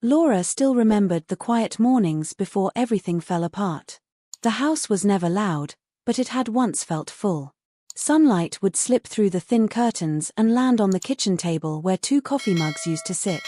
Laura still remembered the quiet mornings before everything fell apart. The house was never loud, but it had once felt full. Sunlight would slip through the thin curtains and land on the kitchen table where 2 coffee mugs used to sit.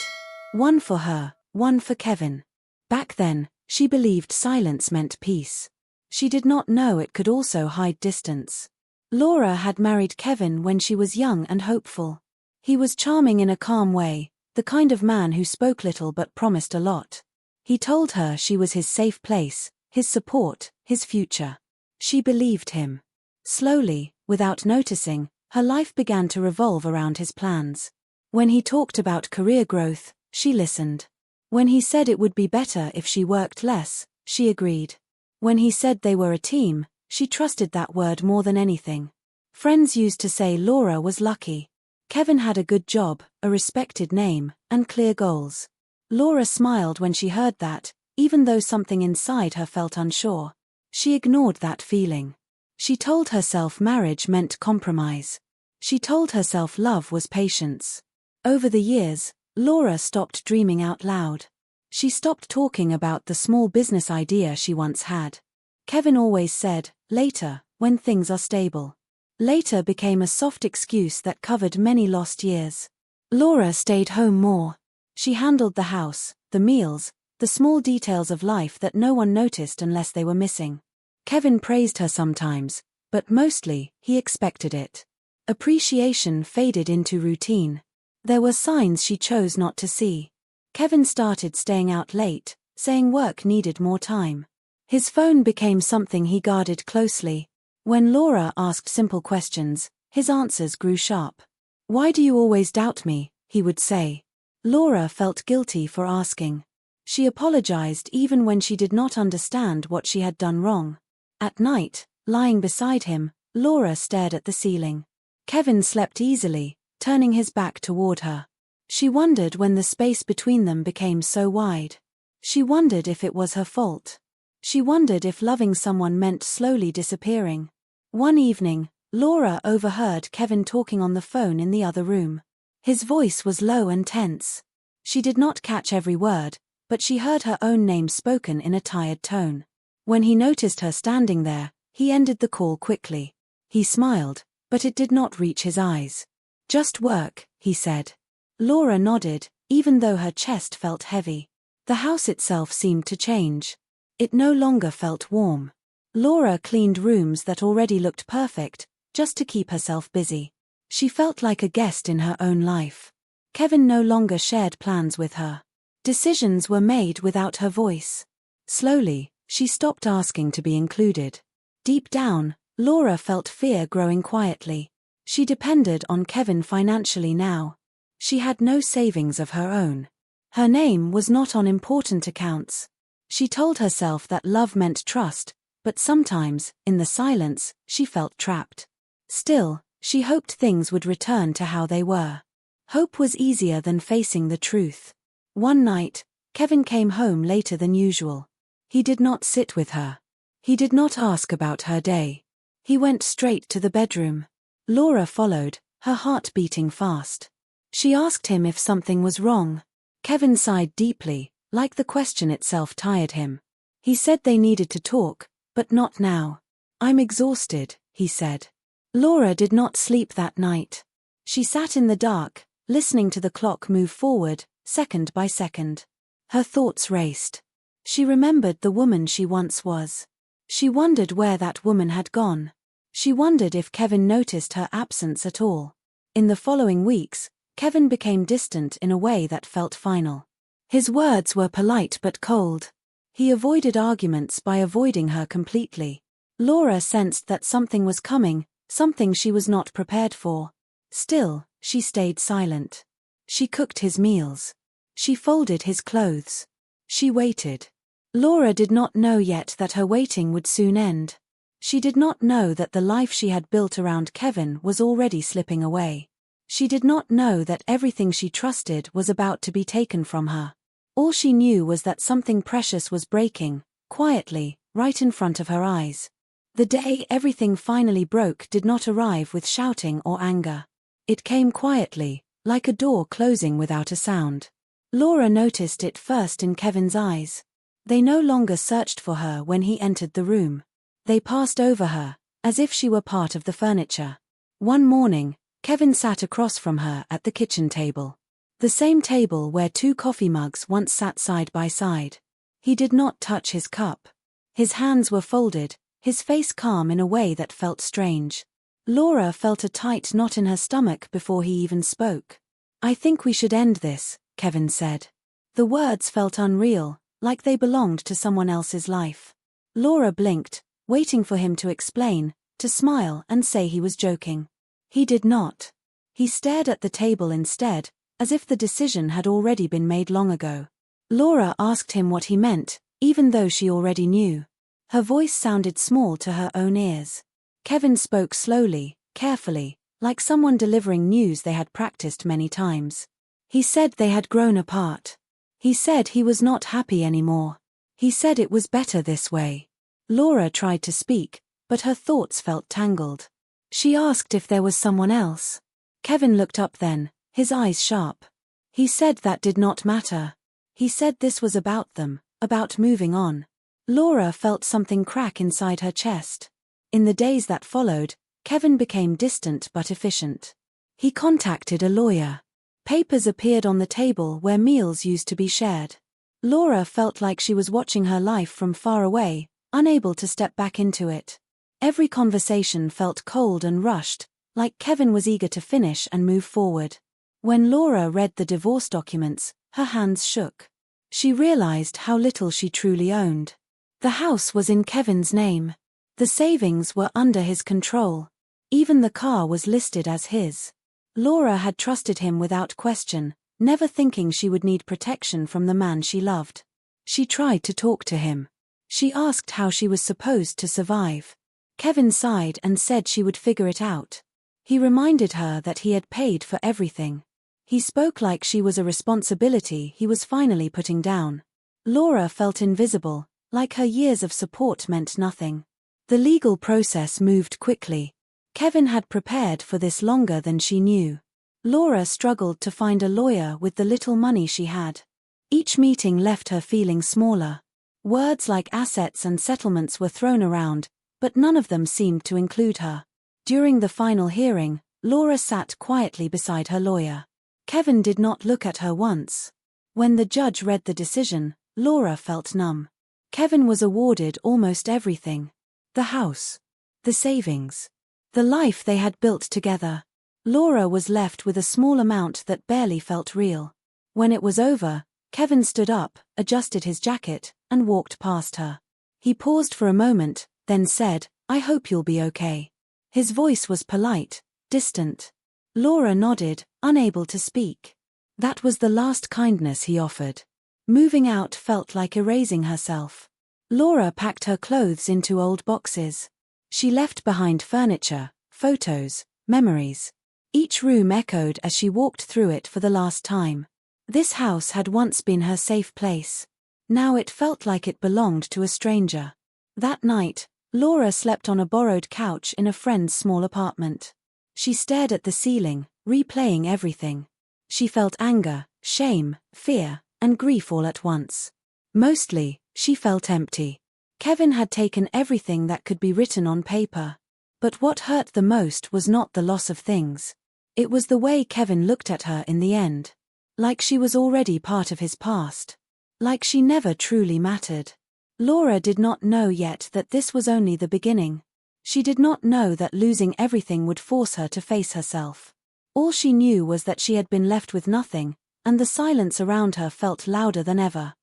One for her, one for Kevin. Back then, she believed silence meant peace. She did not know it could also hide distance. Laura had married Kevin when she was young and hopeful. He was charming in a calm way, the kind of man who spoke little but promised a lot. He told her she was his safe place, his support, his future. She believed him. Slowly, without noticing, her life began to revolve around his plans. When he talked about career growth, she listened. When he said it would be better if she worked less, she agreed. When he said they were a team, she trusted that word more than anything. Friends used to say Laura was lucky. Kevin had a good job, a respected name, and clear goals. Laura smiled when she heard that, even though something inside her felt unsure. She ignored that feeling. She told herself marriage meant compromise. She told herself love was patience. Over the years, Laura stopped dreaming out loud. She stopped talking about the small business idea she once had. Kevin always said, later, when things are stable. Later became a soft excuse that covered many lost years. Laura stayed home more. She handled the house, the meals, the small details of life that no one noticed unless they were missing. Kevin praised her sometimes, but mostly, he expected it. Appreciation faded into routine. There were signs she chose not to see. Kevin started staying out late, saying work needed more time. His phone became something he guarded closely. When Laura asked simple questions, his answers grew sharp. "Why do you always doubt me?" he would say. Laura felt guilty for asking. She apologized even when she did not understand what she had done wrong. At night, lying beside him, Laura stared at the ceiling. Kevin slept easily, turning his back toward her. She wondered when the space between them became so wide. She wondered if it was her fault. She wondered if loving someone meant slowly disappearing. One evening, Laura overheard Kevin talking on the phone in the other room. His voice was low and tense. She did not catch every word, but she heard her own name spoken in a tired tone. When he noticed her standing there, he ended the call quickly. He smiled, but it did not reach his eyes. "Just work," he said. Laura nodded, even though her chest felt heavy. The house itself seemed to change. It no longer felt warm. Laura cleaned rooms that already looked perfect, just to keep herself busy. She felt like a guest in her own life. Kevin no longer shared plans with her. Decisions were made without her voice. Slowly, she stopped asking to be included. Deep down, Laura felt fear growing quietly. She depended on Kevin financially now. She had no savings of her own. Her name was not on important accounts. She told herself that love meant trust, but sometimes, in the silence, she felt trapped. Still, she hoped things would return to how they were. Hope was easier than facing the truth. One night, Kevin came home later than usual. He did not sit with her. He did not ask about her day. He went straight to the bedroom. Laura followed, her heart beating fast. She asked him if something was wrong. Kevin sighed deeply, like the question itself tired him. He said they needed to talk, but not now. "I'm exhausted," he said. Laura did not sleep that night. She sat in the dark, listening to the clock move forward, second by second. Her thoughts raced. She remembered the woman she once was. She wondered where that woman had gone. She wondered if Kevin noticed her absence at all. In the following weeks, Kevin became distant in a way that felt final. His words were polite but cold. He avoided arguments by avoiding her completely. Laura sensed that something was coming, something she was not prepared for. Still, she stayed silent. She cooked his meals. She folded his clothes. She waited. Laura did not know yet that her waiting would soon end. She did not know that the life she had built around Kevin was already slipping away. She did not know that everything she trusted was about to be taken from her. All she knew was that something precious was breaking, quietly, right in front of her eyes. The day everything finally broke did not arrive with shouting or anger. It came quietly, like a door closing without a sound. Laura noticed it first in Kevin's eyes. They no longer searched for her when he entered the room. They passed over her, as if she were part of the furniture. One morning, Kevin sat across from her at the kitchen table. The same table where 2 coffee mugs once sat side by side. He did not touch his cup. His hands were folded, his face calm in a way that felt strange. Laura felt a tight knot in her stomach before he even spoke. "I think we should end this," Kevin said. The words felt unreal, like they belonged to someone else's life. Laura blinked, waiting for him to explain, to smile and say he was joking. He did not. He stared at the table instead, as if the decision had already been made long ago. Laura asked him what he meant, even though she already knew. Her voice sounded small to her own ears. Kevin spoke slowly, carefully, like someone delivering news they had practiced many times. He said they had grown apart. He said he was not happy anymore. He said it was better this way. Laura tried to speak, but her thoughts felt tangled. She asked if there was someone else. Kevin looked up then, his eyes sharp. He said that did not matter. He said this was about them, about moving on. Laura felt something crack inside her chest. In the days that followed, Kevin became distant but efficient. He contacted a lawyer. Papers appeared on the table where meals used to be shared. Laura felt like she was watching her life from far away, unable to step back into it. Every conversation felt cold and rushed, like Kevin was eager to finish and move forward. When Laura read the divorce documents, her hands shook. She realized how little she truly owned. The house was in Kevin's name. The savings were under his control. Even the car was listed as his. Laura had trusted him without question, never thinking she would need protection from the man she loved. She tried to talk to him. She asked how she was supposed to survive. Kevin sighed and said she would figure it out. He reminded her that he had paid for everything. He spoke like she was a responsibility he was finally putting down. Laura felt invisible, like her years of support meant nothing. The legal process moved quickly. Kevin had prepared for this longer than she knew. Laura struggled to find a lawyer with the little money she had. Each meeting left her feeling smaller. Words like assets and settlements were thrown around, but none of them seemed to include her. During the final hearing, Laura sat quietly beside her lawyer. Kevin did not look at her once. When the judge read the decision, Laura felt numb. Kevin was awarded almost everything. The house. The savings. The life they had built together. Laura was left with a small amount that barely felt real. When it was over, Kevin stood up, adjusted his jacket, and walked past her. He paused for a moment, then said, "I hope you'll be okay." His voice was polite, distant. Laura nodded, unable to speak. That was the last kindness he offered. Moving out felt like erasing herself. Laura packed her clothes into old boxes. She left behind furniture, photos, memories. Each room echoed as she walked through it for the last time. This house had once been her safe place. Now it felt like it belonged to a stranger. That night, Laura slept on a borrowed couch in a friend's small apartment. She stared at the ceiling, replaying everything. She felt anger, shame, fear, and grief all at once. Mostly, she felt empty. Kevin had taken everything that could be written on paper. But what hurt the most was not the loss of things. It was the way Kevin looked at her in the end. Like she was already part of his past. Like she never truly mattered. Laura did not know yet that this was only the beginning. She did not know that losing everything would force her to face herself. All she knew was that she had been left with nothing, and the silence around her felt louder than ever.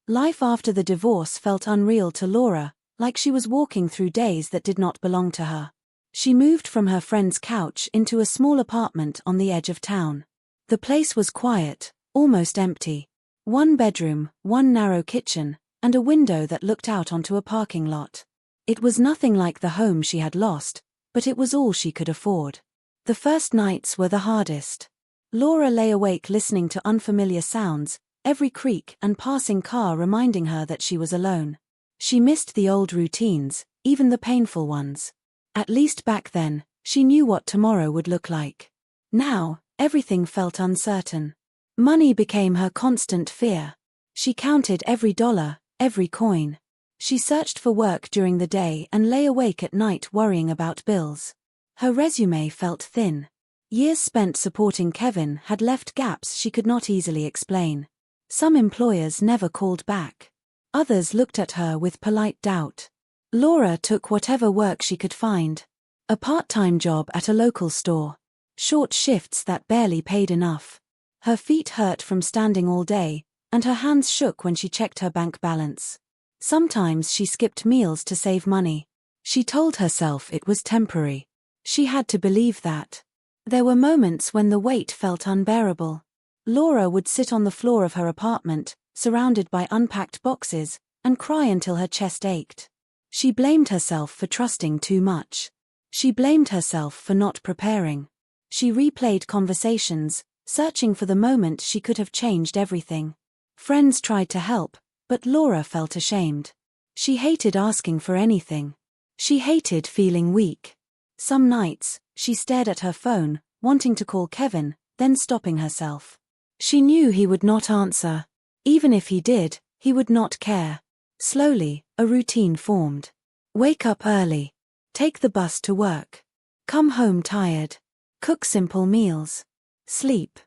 Life after the divorce felt unreal to Laura, like she was walking through days that did not belong to her. She moved from her friend's couch into a small apartment on the edge of town. The place was quiet, almost empty. One bedroom, one narrow kitchen, and a window that looked out onto a parking lot. It was nothing like the home she had lost, but it was all she could afford. The first nights were the hardest. Laura lay awake listening to unfamiliar sounds, every creak and passing car reminding her that she was alone. She missed the old routines, even the painful ones. At least back then, she knew what tomorrow would look like. Now, everything felt uncertain. Money became her constant fear. She counted every dollar, every coin. She searched for work during the day and lay awake at night worrying about bills. Her resume felt thin. Years spent supporting Kevin had left gaps she could not easily explain. Some employers never called back. Others looked at her with polite doubt. Laura took whatever work she could find. A part-time job at a local store. Short shifts that barely paid enough. Her feet hurt from standing all day, and her hands shook when she checked her bank balance. Sometimes she skipped meals to save money. She told herself it was temporary. She had to believe that. There were moments when the weight felt unbearable. Laura would sit on the floor of her apartment, surrounded by unpacked boxes, and cry until her chest ached. She blamed herself for trusting too much. She blamed herself for not preparing. She replayed conversations, searching for the moment she could have changed everything. Friends tried to help, but Laura felt ashamed. She hated asking for anything. She hated feeling weak. Some nights, she stared at her phone, wanting to call Kevin, then stopping herself. She knew he would not answer. Even if he did, he would not care. Slowly, a routine formed. Wake up early. Take the bus to work. Come home tired. Cook simple meals. Sleep.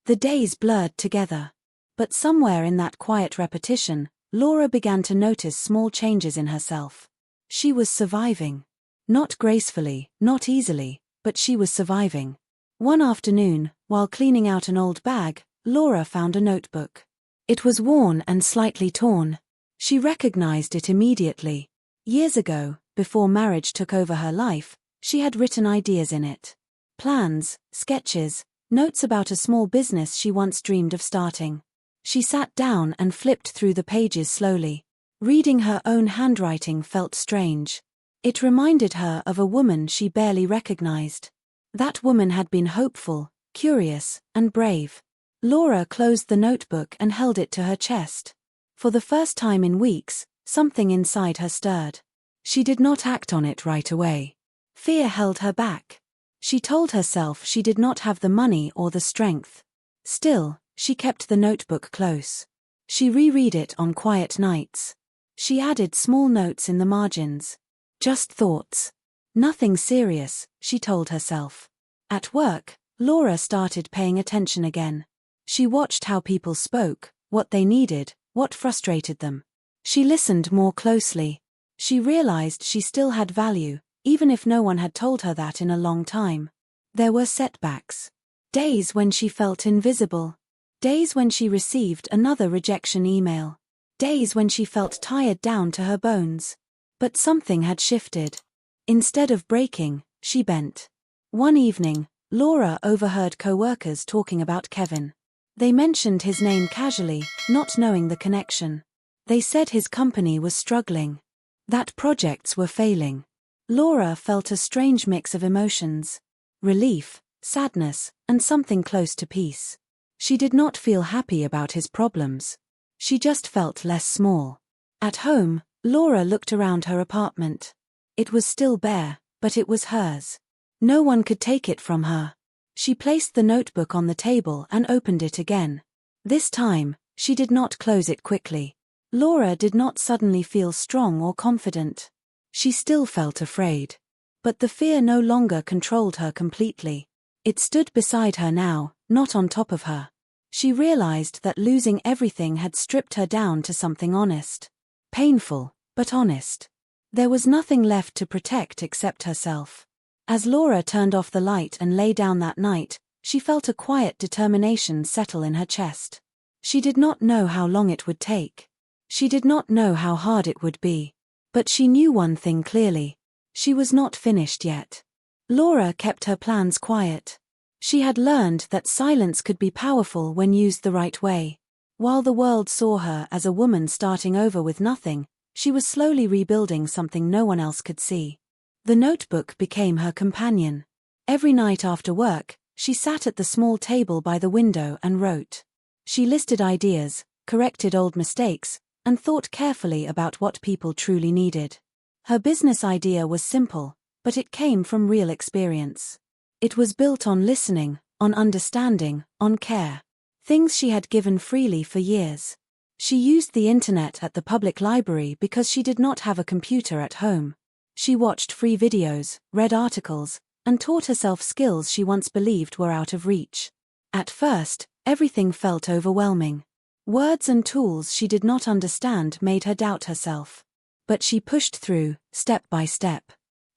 The days blurred together. But somewhere in that quiet repetition, Laura began to notice small changes in herself. She was surviving. Not gracefully, not easily, but she was surviving. One afternoon, while cleaning out an old bag, Laura found a notebook. It was worn and slightly torn. She recognized it immediately. Years ago, before marriage took over her life, she had written ideas in it. Plans, sketches, notes about a small business she once dreamed of starting. She sat down and flipped through the pages slowly. Reading her own handwriting felt strange. It reminded her of a woman she barely recognized. That woman had been hopeful, curious, and brave. Laura closed the notebook and held it to her chest. For the first time in weeks, something inside her stirred. She did not act on it right away. Fear held her back. She told herself she did not have the money or the strength. Still, she kept the notebook close. She reread it on quiet nights. She added small notes in the margins. Just thoughts. Nothing serious, she told herself. At work, Laura started paying attention again. She watched how people spoke, what they needed, what frustrated them. She listened more closely. She realized she still had value, even if no one had told her that in a long time. There were setbacks. Days when she felt invisible. Days when she received another rejection email. Days when she felt tired down to her bones. But something had shifted. Instead of breaking, she bent. One evening, Laura overheard co-workers talking about Kevin. They mentioned his name casually, not knowing the connection. They said his company was struggling. That projects were failing. Laura felt a strange mix of emotions. Relief, sadness, and something close to peace. She did not feel happy about his problems. She just felt less small. At home, Laura looked around her apartment. It was still bare, but it was hers. No one could take it from her. She placed the notebook on the table and opened it again. This time, she did not close it quickly. Laura did not suddenly feel strong or confident. She still felt afraid. But the fear no longer controlled her completely. It stood beside her now, not on top of her. She realized that losing everything had stripped her down to something honest. Painful, but honest. There was nothing left to protect except herself. As Laura turned off the light and lay down that night, she felt a quiet determination settle in her chest. She did not know how long it would take. She did not know how hard it would be. But she knew one thing clearly. She was not finished yet. Laura kept her plans quiet. She had learned that silence could be powerful when used the right way. While the world saw her as a woman starting over with nothing, she was slowly rebuilding something no one else could see. The notebook became her companion. Every night after work, she sat at the small table by the window and wrote. She listed ideas, corrected old mistakes, and thought carefully about what people truly needed. Her business idea was simple, but it came from real experience. It was built on listening, on understanding, on care. things she had given freely for years. She used the internet at the public library because she did not have a computer at home. She watched free videos, read articles, and taught herself skills she once believed were out of reach. At first, everything felt overwhelming. Words and tools she did not understand made her doubt herself. But she pushed through, step by step.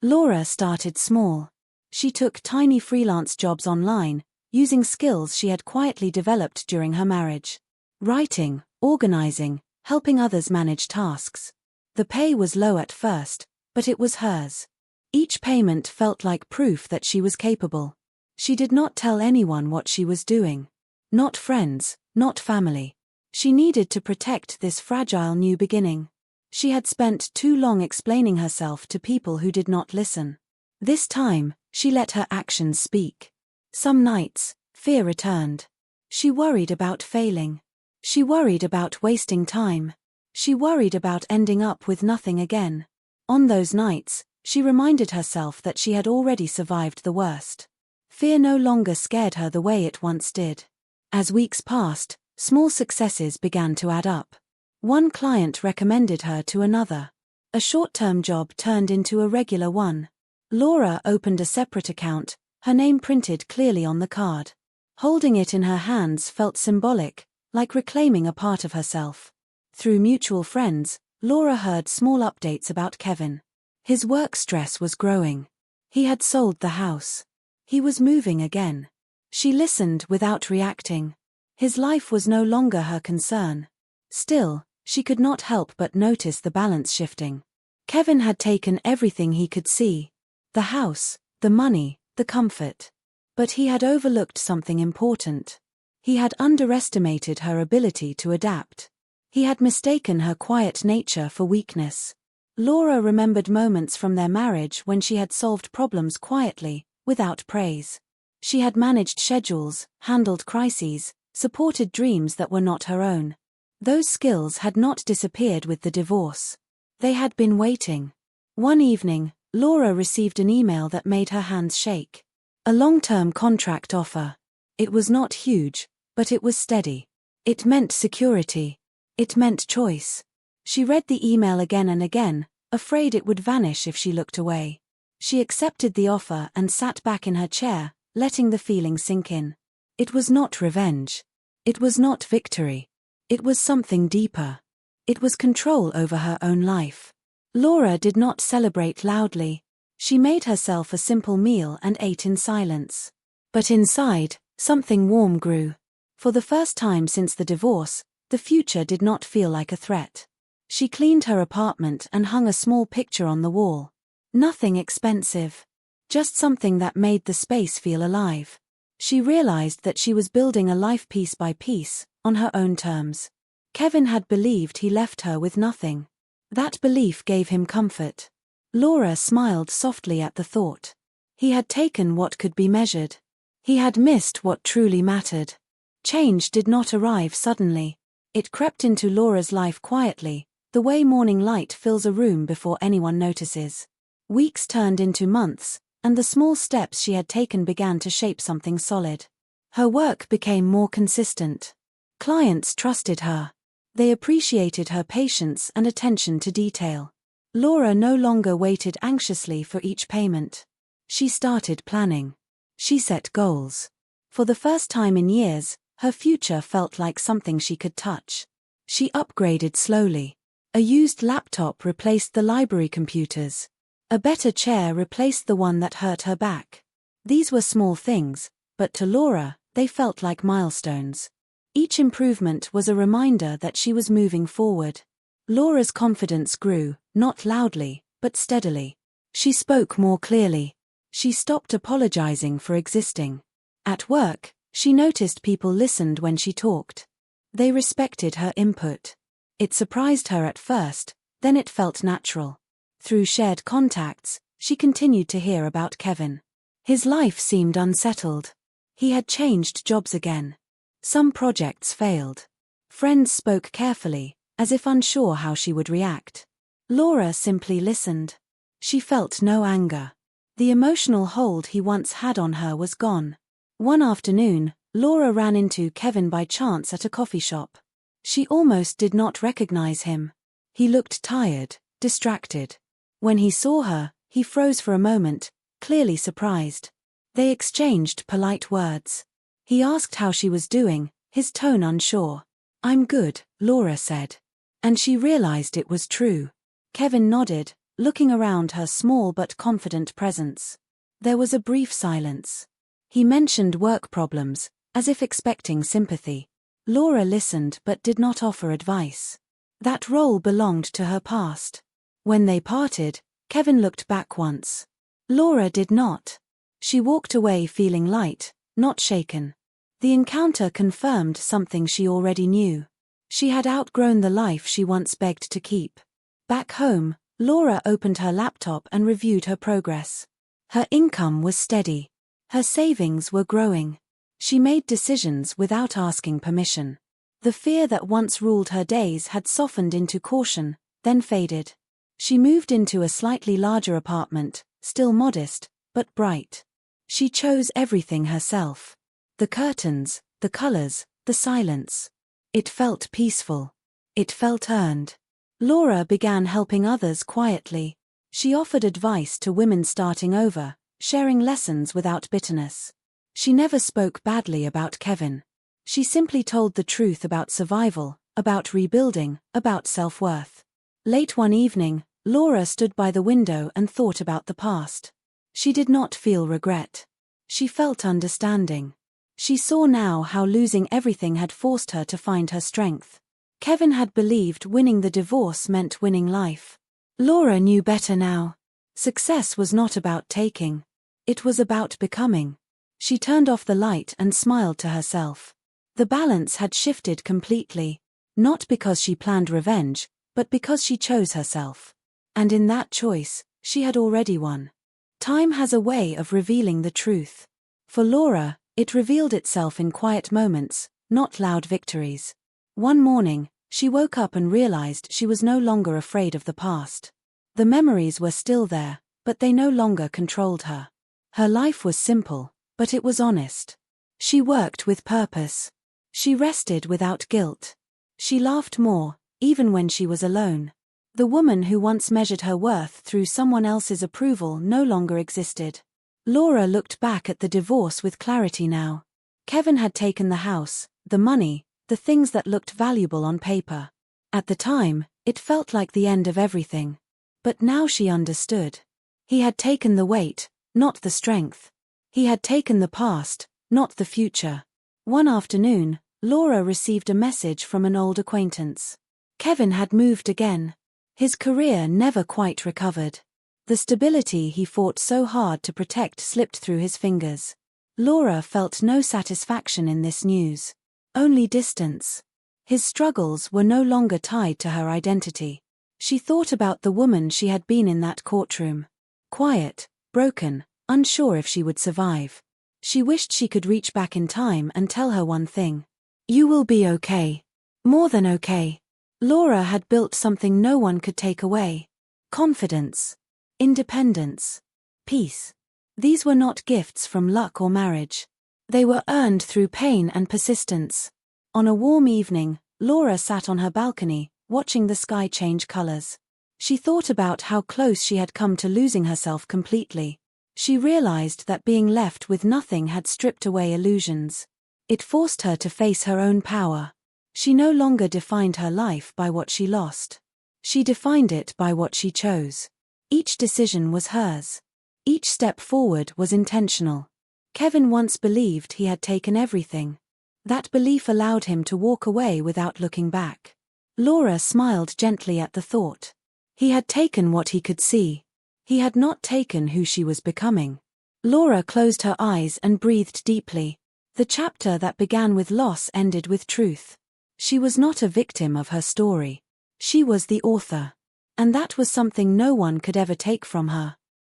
Laura started small. She took tiny freelance jobs online, using skills she had quietly developed during her marriage. Writing, organizing, helping others manage tasks. The pay was low at first, but it was hers. Each payment felt like proof that she was capable. She did not tell anyone what she was doing. Not friends, not family. She needed to protect this fragile new beginning. She had spent too long explaining herself to people who did not listen. This time, she let her actions speak. Some nights, fear returned. She worried about failing. She worried about wasting time. She worried about ending up with nothing again. On those nights, she reminded herself that she had already survived the worst. Fear no longer scared her the way it once did. As weeks passed, small successes began to add up. One client recommended her to another. A short-term job turned into a regular one. Laura opened a separate account, her name printed clearly on the card. Holding it in her hands felt symbolic, like reclaiming a part of herself. Through mutual friends, Laura heard small updates about Kevin. His work stress was growing. He had sold the house. He was moving again. She listened without reacting. His life was no longer her concern. Still, she could not help but notice the balance shifting. Kevin had taken everything he could see. The house, the money, the comfort. But he had overlooked something important. He had underestimated her ability to adapt. He had mistaken her quiet nature for weakness. Laura remembered moments from their marriage when she had solved problems quietly, without praise. She had managed schedules, handled crises, supported dreams that were not her own. Those skills had not disappeared with the divorce. They had been waiting. One evening, Laura received an email that made her hands shake. A long-term contract offer. It was not huge, but it was steady. It meant security. It meant choice. She read the email again and again, afraid it would vanish if she looked away. She accepted the offer and sat back in her chair, letting the feeling sink in. It was not revenge. It was not victory. It was something deeper. It was control over her own life. Laura did not celebrate loudly. She made herself a simple meal and ate in silence. But inside, something warm grew. For the first time since the divorce, the future did not feel like a threat. She cleaned her apartment and hung a small picture on the wall. Nothing expensive. Just something that made the space feel alive. She realized that she was building a life piece by piece, on her own terms. Kevin had believed he left her with nothing. That belief gave him comfort. Laura smiled softly at the thought. He had taken what could be measured. He had missed what truly mattered. Change did not arrive suddenly. It crept into Laura's life quietly, the way morning light fills a room before anyone notices. Weeks turned into months, and the small steps she had taken began to shape something solid. Her work became more consistent. Clients trusted her. They appreciated her patience and attention to detail. Laura no longer waited anxiously for each payment. She started planning. She set goals. For the first time in years, her future felt like something she could touch. She upgraded slowly. A used laptop replaced the library computers. A better chair replaced the one that hurt her back. These were small things, but to Laura, they felt like milestones. Each improvement was a reminder that she was moving forward. Laura's confidence grew, not loudly, but steadily. She spoke more clearly. She stopped apologizing for existing. At work, she noticed people listened when she talked. They respected her input. It surprised her at first, then it felt natural. Through shared contacts, she continued to hear about Kevin. His life seemed unsettled. He had changed jobs again. Some projects failed. Friends spoke carefully, as if unsure how she would react. Laura simply listened. She felt no anger. The emotional hold he once had on her was gone. One afternoon, Laura ran into Kevin by chance at a coffee shop. She almost did not recognize him. He looked tired, distracted. When he saw her, he froze for a moment, clearly surprised. They exchanged polite words. He asked how she was doing, his tone unsure. "I'm good," Laura said. And she realized it was true. Kevin nodded, looking around her small but confident presence. There was a brief silence. He mentioned work problems, as if expecting sympathy. Laura listened but did not offer advice. That role belonged to her past. When they parted, Kevin looked back once. Laura did not. She walked away feeling light, not shaken. The encounter confirmed something she already knew. She had outgrown the life she once begged to keep. Back home, Laura opened her laptop and reviewed her progress. Her income was steady. Her savings were growing. She made decisions without asking permission. The fear that once ruled her days had softened into caution, then faded. She moved into a slightly larger apartment, still modest, but bright. She chose everything herself. The curtains, the colors, the silence. It felt peaceful. It felt earned. Laura began helping others quietly. She offered advice to women starting over, sharing lessons without bitterness. She never spoke badly about Kevin. She simply told the truth about survival, about rebuilding, about self-worth. Late one evening, Laura stood by the window and thought about the past. She did not feel regret. She felt understanding. She saw now how losing everything had forced her to find her strength. Kevin had believed winning the divorce meant winning life. Laura knew better now. Success was not about taking. It was about becoming. She turned off the light and smiled to herself. The balance had shifted completely. Not because she planned revenge, but because she chose herself. And in that choice, she had already won. Time has a way of revealing the truth. For Laura, it revealed itself in quiet moments, not loud victories. One morning, she woke up and realized she was no longer afraid of the past. The memories were still there, but they no longer controlled her. Her life was simple, but it was honest. She worked with purpose. She rested without guilt. She laughed more, even when she was alone. The woman who once measured her worth through someone else's approval no longer existed. Laura looked back at the divorce with clarity now. Kevin had taken the house, the money, the things that looked valuable on paper. At the time, it felt like the end of everything. But now she understood. He had taken the weight, not the strength. He had taken the past, not the future. One afternoon, Laura received a message from an old acquaintance. Kevin had moved again. His career never quite recovered. The stability he fought so hard to protect slipped through his fingers. Laura felt no satisfaction in this news. Only distance. His struggles were no longer tied to her identity. She thought about the woman she had been in that courtroom. Quiet, broken, unsure if she would survive. She wished she could reach back in time and tell her one thing. You will be okay. More than okay. Laura had built something no one could take away. Confidence. Independence. Peace. These were not gifts from luck or marriage. They were earned through pain and persistence. On a warm evening, Laura sat on her balcony, watching the sky change colors. She thought about how close she had come to losing herself completely. She realized that being left with nothing had stripped away illusions. It forced her to face her own power. She no longer defined her life by what she lost. She defined it by what she chose. Each decision was hers. Each step forward was intentional. Kevin once believed he had taken everything. That belief allowed him to walk away without looking back. Laura smiled gently at the thought. He had taken what he could see. He had not taken who she was becoming. Laura closed her eyes and breathed deeply. The chapter that began with loss ended with truth. She was not a victim of her story. She was the author. And that was something no one could ever take from her.